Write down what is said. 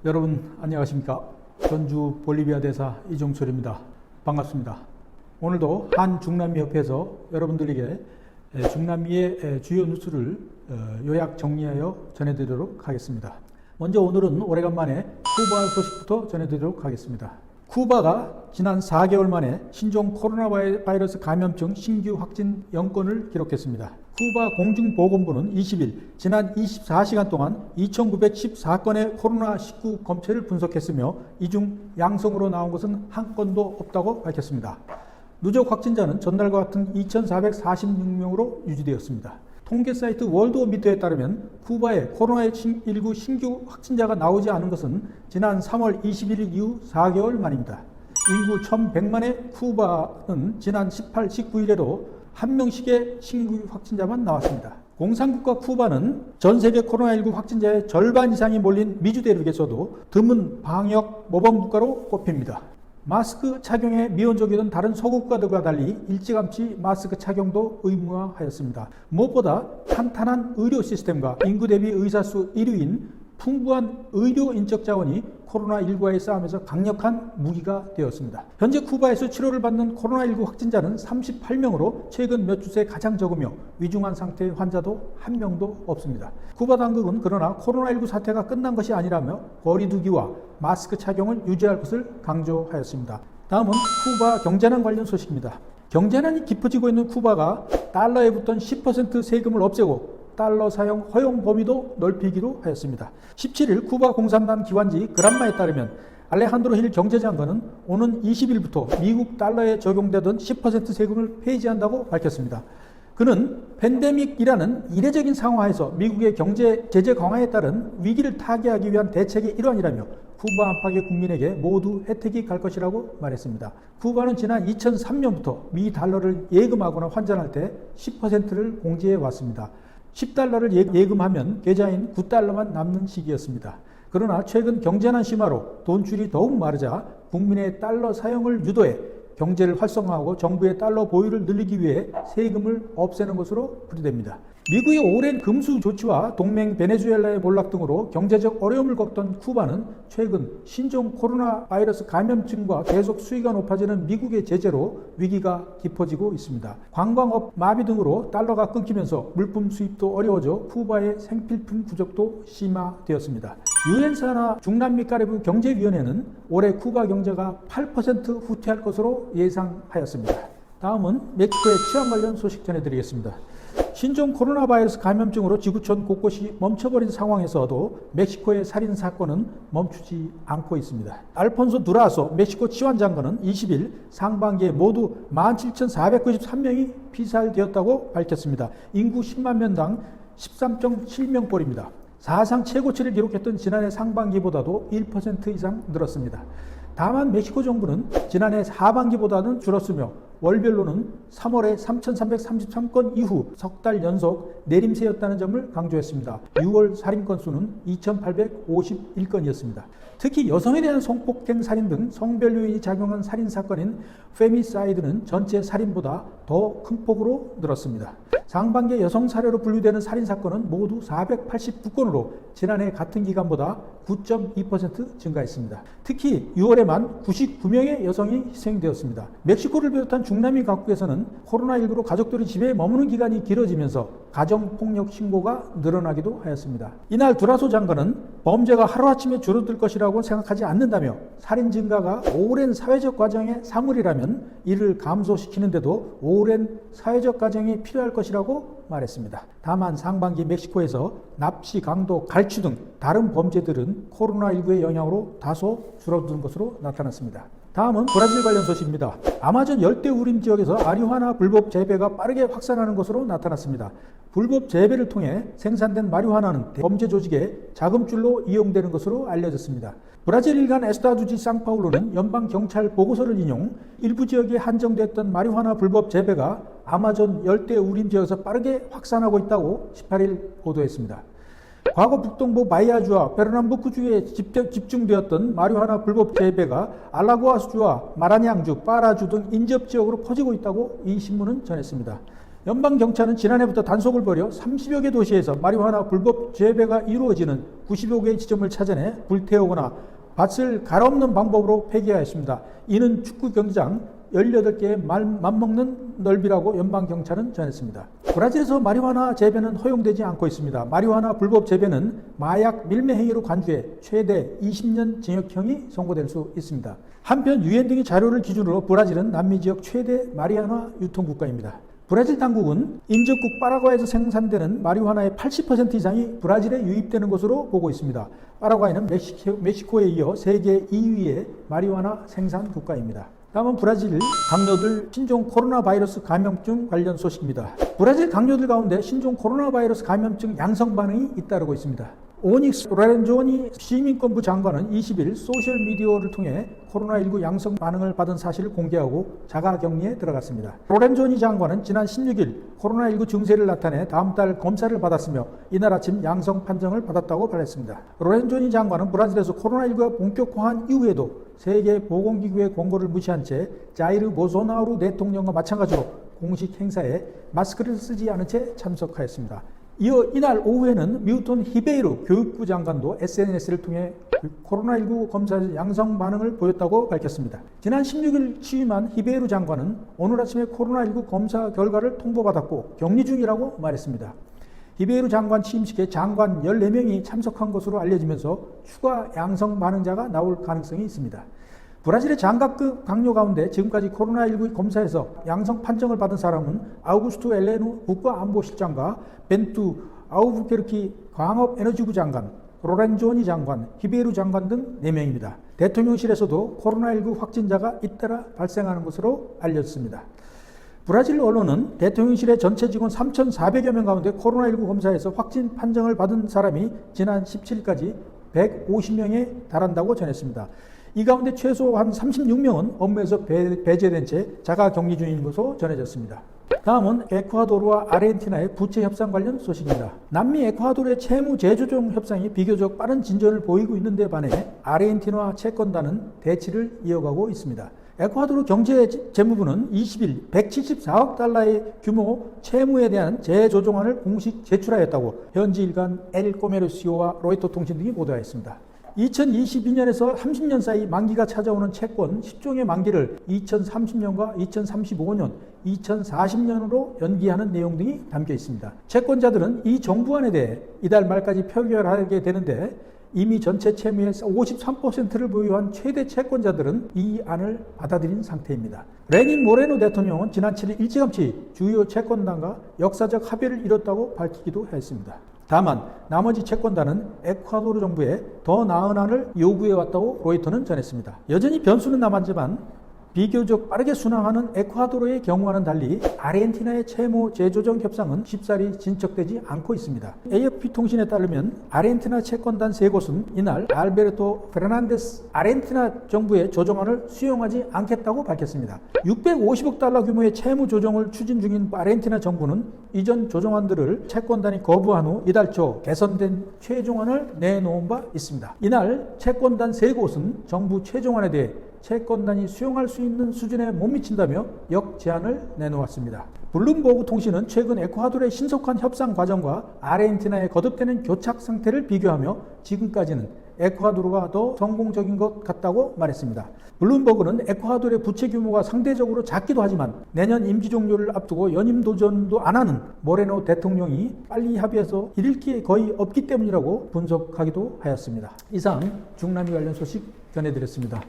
여러분 안녕하십니까? 전주 볼리비아 대사 이종철입니다. 반갑습니다. 오늘도 한중남미협회에서 여러분들에게 중남미의 주요 뉴스를 요약 정리하여 전해드리도록 하겠습니다. 먼저 오늘은 오래간만에 쿠바 소식부터 전해드리도록 하겠습니다. 쿠바가 지난 4개월 만에 신종 코로나 바이러스 감염증 신규 확진 0건을 기록했습니다. 쿠바 공중보건부는 20일 지난 24시간 동안 2,914건의 코로나19 검체를 분석했으며 이 중 양성으로 나온 것은 한 건도 없다고 밝혔습니다. 누적 확진자는 전날과 같은 2,446명으로 유지되었습니다. 통계 사이트 월드오미터에 따르면 쿠바에 코로나19 신규 확진자가 나오지 않은 것은 지난 3월 21일 이후 4개월 만입니다. 인구 1,100만의 쿠바는 지난 18, 19일에도 한 명씩의 신규 확진자만 나왔습니다. 공산국가 쿠바는 전 세계 코로나19 확진자의 절반 이상이 몰린 미주 대륙에서도 드문 방역 모범 국가로 꼽힙니다. 마스크 착용에 미온적이던 다른 소국가들과 달리 일찌감치 마스크 착용도 의무화하였습니다. 무엇보다 탄탄한 의료 시스템과 인구 대비 의사 수 1위인 풍부한 의료 인적 자원이 코로나19와의 싸움에서 강력한 무기가 되었습니다. 현재 쿠바에서 치료를 받는 코로나19 확진자는 38명으로 최근 몇 주 새 가장 적으며 위중한 상태의 환자도 한 명도 없습니다. 쿠바 당국은 그러나 코로나19 사태가 끝난 것이 아니라며 거리 두기와 마스크 착용을 유지할 것을 강조하였습니다. 다음은 쿠바 경제난 관련 소식입니다. 경제난이 깊어지고 있는 쿠바가 달러에 붙던 10% 세금을 없애고 달러 사용 허용 범위도 넓히기로 하였습니다. 17일 쿠바 공산당 기관지 그란마에 따르면 알레한드로 힐 경제장관은 오는 20일부터 미국 달러에 적용되던 10% 세금을 폐지한다고 밝혔습니다. 그는 팬데믹이라는 이례적인 상황에서 미국의 경제 제재 강화에 따른 위기를 타개하기 위한 대책의 일환이라며 쿠바 안팎의 국민에게 모두 혜택이 갈 것이라고 말했습니다. 쿠바는 지난 2003년부터 미 달러를 예금하거나 환전할 때 10%를 공제해 왔습니다. 10달러를 예금하면 계좌인 9달러만 남는 시기였습니다. 그러나 최근 경제난 심화로 돈줄이 더욱 마르자 국민의 달러 사용을 유도해 경제를 활성화하고 정부의 달러 보유를 늘리기 위해 세금을 없애는 것으로 풀이됩니다. 미국의 오랜 금수 조치와 동맹 베네수엘라의 몰락 등으로 경제적 어려움을 겪던 쿠바는 최근 신종 코로나 바이러스 감염증과 계속 수위가 높아지는 미국의 제재로 위기가 깊어지고 있습니다. 관광업 마비 등으로 달러가 끊기면서 물품 수입도 어려워져 쿠바의 생필품 부족도 심화되었습니다. 유엔사나 중남미 카리브 경제위원회는 올해 쿠바 경제가 8% 후퇴할 것으로 예상하였습니다. 다음은 멕시코의 치안 관련 소식 전해드리겠습니다. 신종 코로나 바이러스 감염증으로 지구촌 곳곳이 멈춰버린 상황에서도 멕시코의 살인 사건은 멈추지 않고 있습니다. 알폰소 두라소 멕시코 치안 장관은 20일 상반기에 모두 17,493명이 피살되었다고 밝혔습니다. 인구 10만 명당 13.7명꼴입니다. 사상 최고치를 기록했던 지난해 상반기보다도 1% 이상 늘었습니다. 다만 멕시코 정부는 지난해 하반기보다는 줄었으며 월별로는 3월에 3,333건 이후 석 달 연속 내림세였다는 점을 강조했습니다. 6월 살인 건수는 2,851건이었습니다. 특히 여성에 대한 성폭행 살인 등 성별 요인이 작용한 살인 사건인 페미사이드는 전체 살인보다 더 큰 폭으로 늘었습니다. 상반기 여성 사례로 분류되는 살인 사건은 모두 489건으로 지난해 같은 기간보다 9.2% 증가했습니다. 특히 6월에만 99명의 여성이 희생되었습니다. 멕시코를 비롯한 중남미 각국에서는 코로나19로 가족들이 집에 머무는 기간이 길어지면서 가정폭력 신고가 늘어나기도 하였습니다. 이날 두라소 장관은 범죄가 하루아침에 줄어들 것이라고 생각하지 않는다며 살인 증가가 오랜 사회적 과정의 사물이라면 이를 감소시키는데도 오랜 사회적 과정이 필요할 것이라고 말했습니다. 다만 상반기 멕시코에서 납치, 강도, 갈취 등 다른 범죄들은 코로나19의 영향으로 다소 줄어든 것으로 나타났습니다. 다음은 브라질 관련 소식입니다. 아마존 열대우림 지역에서 마리화나 불법 재배가 빠르게 확산하는 것으로 나타났습니다. 불법 재배를 통해 생산된 마리화나는 범죄 조직의 자금줄로 이용되는 것으로 알려졌습니다. 브라질 일간 에스타두지 상파울로는 연방경찰 보고서를 인용 일부 지역에 한정됐던 마리화나 불법 재배가 아마존 열대우림 지역에서 빠르게 확산하고 있다고 18일 보도했습니다. 과거 북동부 바이아주와 페르남부크주에 집중되었던 마리화나 불법 재배가 알라고아스주와 마라냥주, 파라주 등 인접지역으로 퍼지고 있다고 이 신문은 전했습니다. 연방경찰은 지난해부터 단속을 벌여 30여 개 도시에서 마리화나 불법 재배가 이루어지는 90여 개의 지점을 찾아내 불태우거나 밭을 갈아엎는 방법으로 폐기하였습니다. 이는 축구 경기장 18개의 맞먹는 넓이라고 연방경찰은 전했습니다. 브라질에서 마리화나 재배는 허용되지 않고 있습니다. 마리화나 불법 재배는 마약 밀매 행위로 간주해 최대 20년 징역형이 선고될 수 있습니다. 한편 유엔 등의 자료를 기준으로 브라질은 남미 지역 최대 마리화나 유통국가입니다. 브라질 당국은 인접국 파라과이에서 생산되는 마리화나의 80% 이상이 브라질에 유입되는 것으로 보고 있습니다. 파라과이는 멕시코에 이어 세계 2위의 마리화나 생산 국가입니다. 다음은 브라질 강요들 신종 코로나 바이러스 감염증 관련 소식입니다. 브라질 강요들 가운데 신종 코로나 바이러스 감염증 양성 반응이 잇따르고 있습니다. 오닉스 로렌조니 시민권부 장관은 20일 소셜미디어를 통해 코로나19 양성 반응을 받은 사실을 공개하고 자가격리에 들어갔습니다. 로렌조니 장관은 지난 16일 코로나19 증세를 나타내 다음 달 검사를 받았으며 이날 아침 양성 판정을 받았다고 밝혔습니다. 로렌조니 장관은 브라질에서 코로나19가 본격화한 이후에도 세계보건기구의 권고를 무시한 채 자이르 보소나루 대통령과 마찬가지로 공식 행사에 마스크를 쓰지 않은 채 참석하였습니다. 이어 이날 오후에는 미우톤 히베이루 교육부 장관도 SNS를 통해 코로나19 검사 양성 반응을 보였다고 밝혔습니다. 지난 16일 취임한 히베이루 장관은 오늘 아침에 코로나19 검사 결과를 통보받았고 격리 중이라고 말했습니다. 히베이루 장관 취임식에 장관 14명이 참석한 것으로 알려지면서 추가 양성 반응자가 나올 가능성이 있습니다. 브라질의 장갑급 강요 가운데 지금까지 코로나19 검사에서 양성 판정을 받은 사람은 아우구스투 엘레누 국가안보실장과 벤투 아우부케르키 광업에너지부 장관, 로렌조니 장관, 히베이루 장관 등 4명입니다. 대통령실에서도 코로나19 확진자가 잇따라 발생하는 것으로 알려졌습니다. 브라질 언론은 대통령실의 전체 직원 3,400여 명 가운데 코로나19 검사에서 확진 판정을 받은 사람이 지난 17일까지 150명에 달한다고 전했습니다. 이 가운데 최소 한 36명은 업무에서 배제된 채 자가격리 중인 것으로 전해졌습니다. 다음은 에콰도르와 아르헨티나의 부채 협상 관련 소식입니다. 남미 에콰도르의 채무 재조정 협상이 비교적 빠른 진전을 보이고 있는데 반해 아르헨티나와 채권단은 대치를 이어가고 있습니다. 에콰도르 경제재무부는 20일 174억 달러의 규모 채무에 대한 재조정안을 공식 제출하였다고 현지 일간 엘 코메르시오와 로이터 통신 등이 보도했습니다. 2022년에서 30년 사이 만기가 찾아오는 채권 10종의 만기를 2030년과 2035년, 2040년으로 연기하는 내용 등이 담겨 있습니다. 채권자들은 이 정부안에 대해 이달 말까지 표결하게 되는데 이미 전체 채무의 53%를 보유한 최대 채권자들은 이 안을 받아들인 상태입니다. 레닌 모레노 대통령은 지난 7일 일찌감치 주요 채권단과 역사적 합의를 이뤘다고 밝히기도 했습니다. 다만 나머지 채권단은 에콰도르 정부에 더 나은 안을 요구해왔다고 로이터는 전했습니다. 여전히 변수는 남았지만 비교적 빠르게 순항하는 에콰도르의 경우와는 달리 아르헨티나의 채무 재조정 협상은 쉽사리 진척되지 않고 있습니다. AFP 통신에 따르면 아르헨티나 채권단 3곳은 이날 알베르토 페르난데스 아르헨티나 정부의 조정안을 수용하지 않겠다고 밝혔습니다. 650억 달러 규모의 채무 조정을 추진 중인 아르헨티나 정부는 이전 조정안들을 채권단이 거부한 후 이달 초 개선된 최종안을 내놓은 바 있습니다. 이날 채권단 3곳은 정부 최종안에 대해 채권단이 수용할 수 있는 수준에 못 미친다며 역제안을 내놓았습니다. 블룸버그 통신은 최근 에콰도르의 신속한 협상 과정과 아르헨티나의 거듭되는 교착 상태를 비교하며 지금까지는 에콰도르가 더 성공적인 것 같다고 말했습니다. 블룸버그는 에콰도르의 부채 규모가 상대적으로 작기도 하지만 내년 임기 종료를 앞두고 연임 도전도 안 하는 모레노 대통령이 빨리 합의해서 잃을 게 거의 없기 때문이라고 분석하기도 하였습니다. 이상 중남미 관련 소식 전해드렸습니다.